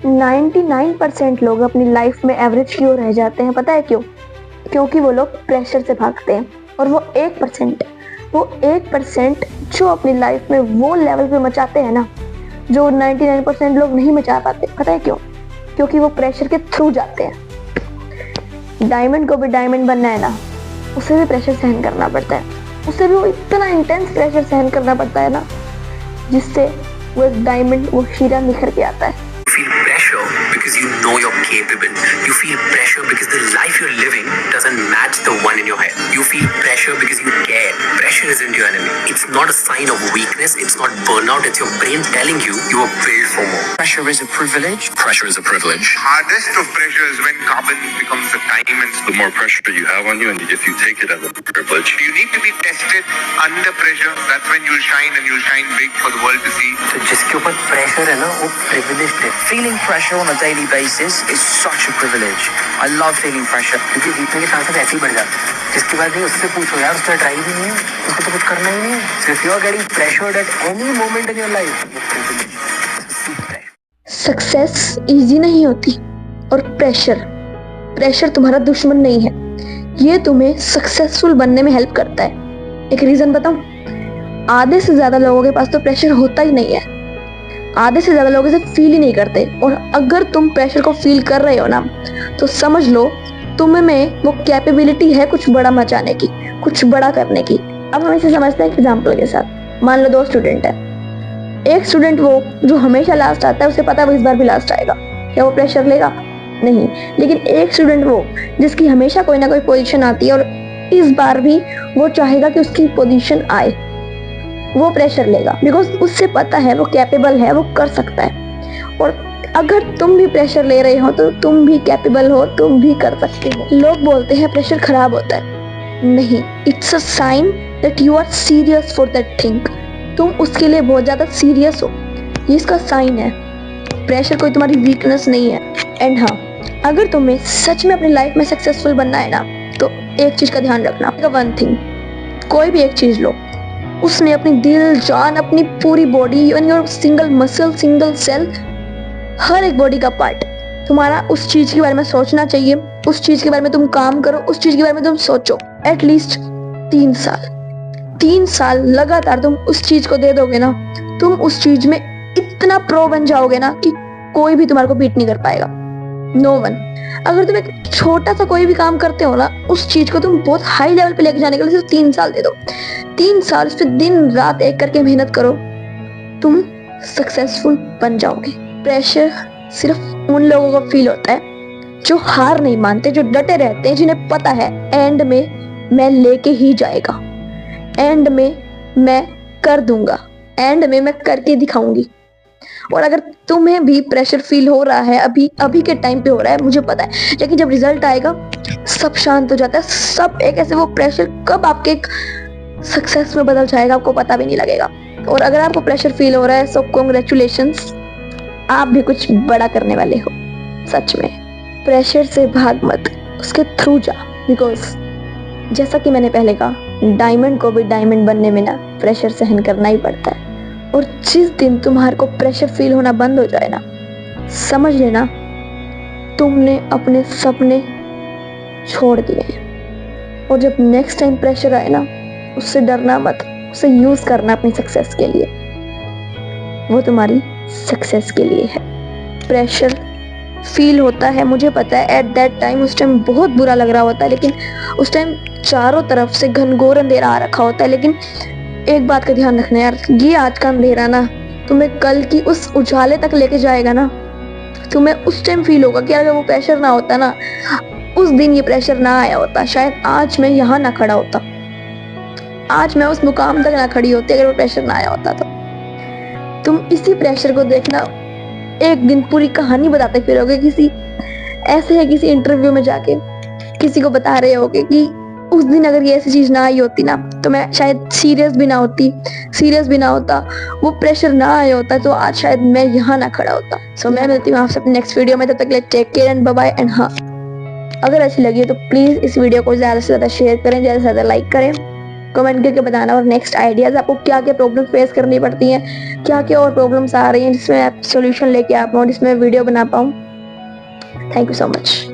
99% लोग अपनी लाइफ में एवरेज क्यों रह जाते हैं, पता है क्यों? क्योंकि वो लोग प्रेशर से भागते हैं। और वो 1% जो अपनी लाइफ में वो लेवल पे मचाते हैं ना, जो 99% लोग नहीं मचा पाते। पता है क्यों? क्योंकि वो प्रेशर के थ्रू जाते हैं। डायमंड को भी डायमंड बनना है ना, उसे भी प्रेशर सहन करना पड़ता है। उसे भी वो इतना इंटेंस प्रेशर सहन करना पड़ता है ना, जिससे वो डायमंड, वो हीरा निखर के आता है। You feel pressure because you know you're capable. You feel pressure because the life you're living doesn't match the one in your head. You feel pressure because you care. Pressure isn't your enemy. It's not a sign of weakness. It's not burnout. It's your brain telling you you are built for more. Pressure is a privilege. Pressure is a privilege. Hardest of pressure is when carbon becomes a diamond. The more pressure you have on you, and if you take it as a privilege, You need to be tested under pressure. That's when you'll shine, and you'll shine big for the world to see. तो जिसके ऊपर pressure है ना, वो privilege है। Feeling pressure on a daily basis is such a privilege. I love feeling pressure क्योंकि जीतने के साथ साथ ऐसे ही बढ़ जाता है। जिसके बाद नहीं, उससे पूछो यार, उसका ट्राई भी नहीं है, उसको तो कुछ करना ही नहीं है। If you are getting pressured at any moment in your life, वो privilege है। सक्सेस इजी नहीं होती, और प्रेशर तुम्हारा दुश्मन नहीं है। ये तुम्हें सक्सेसफुल बनने में हेल्प करता है। एक रीजन बताऊं? आधे से ज्यादा लोगों के पास तो प्रेशर होता ही नहीं है। आधे से ज्यादा लोग इसे फील ही नहीं करते। और अगर तुम प्रेशर को फील कर रहे हो ना, तो समझ लो तुम में वो कैपेबिलिटी है कुछ बड़ा मचाने की, कुछ बड़ा करने की। अब हम इसे समझते हैं एग्जाम्पल के साथ। मान लो 2 स्टूडेंट है। एक स्टूडेंट वो जो हमेशा लास्ट आता है, उसे पता है वो इस बार भी लास्ट आएगा, क्या वो प्रेशर लेगा? नहीं। लेकिन एक स्टूडेंट वो जिसकी हमेशा कोई ना कोई पोजीशन आती है, और इस बार भी वो चाहेगा कि उसकी पोजीशन आए, वो प्रेशर लेगा। बिकॉज उससे पता है वो कैपेबल है, वो कर सकता है। और अगर तुम भी प्रेशर ले रहे हो तो तुम भी कैपेबल हो, तुम भी कर सकते हो। लोग बोलते हैं प्रेशर खराब होता है। नहीं, it's a sign that you are serious for that thing. तुम उसके लिए बहुत ज्यादा सीरियस हो, ये इसका साइन है। प्रेशर कोई तुम्हारी वीकनेस नहीं है। एंड हाँ, अगर तुम्हें सच में अपनी लाइफ में सक्सेसफुल बनना है ना, तो एक चीज का ध्यान रखना। वन थिंग, कोई भी एक चीज लो, उसमें अपनी दिल, जान, अपनी पूरी body, even your single muscle, single cell, हर एक बॉडी का पार्ट तुम्हारा उस चीज के बारे में सोचना चाहिए। उस चीज के बारे में तुम काम करो, उस चीज के बारे में तुम सोचो। एटलीस्ट 3 साल लगातार तुम उस चीज को दे दोगे ना, तुम उस चीज में इतना प्रो बन जाओगे ना कि कोई भी तुम्हारे को बीट नहीं कर पाएगा। No one. अगर तुम एक छोटा सा कोई भी काम करते हो ना, उस चीज को तुम बहुत हाई लेवल पे लेके जाने के लिए सिर्फ 3 साल दे दो। 3 साल उस पर दिन रात एक करके मेहनत करो, तुम सक्सेसफुल बन जाओगे। प्रेशर सिर्फ उन लोगों को फील होता है जो हार नहीं मानते, जो डटे रहते हैं, जिन्हें पता है एंड में मैं लेके ही जाएगा, एंड में मैं कर दूंगा, एंड में मैं करके दिखाऊंगी। और अगर तुम्हें भी प्रेशर फील हो रहा है, अभी के टाइम पे हो रहा है, मुझे पता है, लेकिन जब रिजल्ट आएगा सब शांत हो जाता है। सब एक ऐसे, वो प्रेशर कब आपके एक सक्सेस में बदल जाएगा आपको पता भी नहीं लगेगा। और अगर आपको प्रेशर फील हो रहा है, सो कांग्रेचुलेशंस, आप भी कुछ बड़ा करने वाले हो। सच में प्रेशर से भाग मत, उसके थ्रू जा। बिकॉज जैसा कि मैंने पहले कहा, डायमंड को भी डायमंड बनने में ना प्रेशर सहन करना ही पड़ता है। और जिस दिन तुम्हारे को प्रेशर फील होना बंद हो जाए ना, समझ लेना तुमने अपने सपने छोड़ दिए हैं। और जब नेक्स्ट टाइम प्रेशर आए ना, उससे डरना मत, उसे यूज करना अपनी सक्सेस के लिए। वो तुम्हारी सक्सेस के लिए है। प्रेशर फील होता है, मुझे पता है, एट दैट टाइम, उस टाइम बहुत बुरा लग रहा होता है, लेकिन उस टाइम चारों तरफ से घनघोर अंधेरा आ रखा होता है। लेकिन एक बात का ध्यान रखना यार, ये आज का अंधेरा ना तुम्हें कल की उस उजाले तक लेके जाएगा ना। तुम्हें उस टाइम फील होगा कि अगर वो प्रेशर ना होता ना, उस दिन ये प्रेशर ना आया होता, शायद आज मैं यहाँ ना खड़ा होता, आज मैं उस मुकाम तक ना खड़ी होती अगर वो प्रेशर ना आया होता। तो तुम इसी प्रेशर को देखना, एक दिन पूरी कहानी बताते फिरोगे। किसी इंटरव्यू में जाके किसी को बता रहे होगे कि उस दिन अगर ये ऐसी चीज ना आई होती ना, तो मैं शायद सीरियस भी ना होता, वो प्रेशर ना आया होता, तो आज शायद मैं यहाँ ना खड़ा होता। सो मैं मिलती हूँ आपसे अपने नेक्स्ट वीडियो में। तब तक के लिए take care and bye bye. And हाँ, अगर अच्छी लगी तो प्लीज इस वीडियो को ज्यादा से ज्यादा शेयर करें, ज्यादा से ज्यादा लाइक करें। कमेंट करके बताना, और नेक्स्ट आइडियाज आपको क्या क्या प्रॉब्लम फेस करनी पड़ती हैं, क्या क्या और प्रॉब्लम्स आ रही हैं जिसमें आप सोल्यूशन लेके आ पाऊँ, जिसमें वीडियो बना पाऊँ। Thank you so much.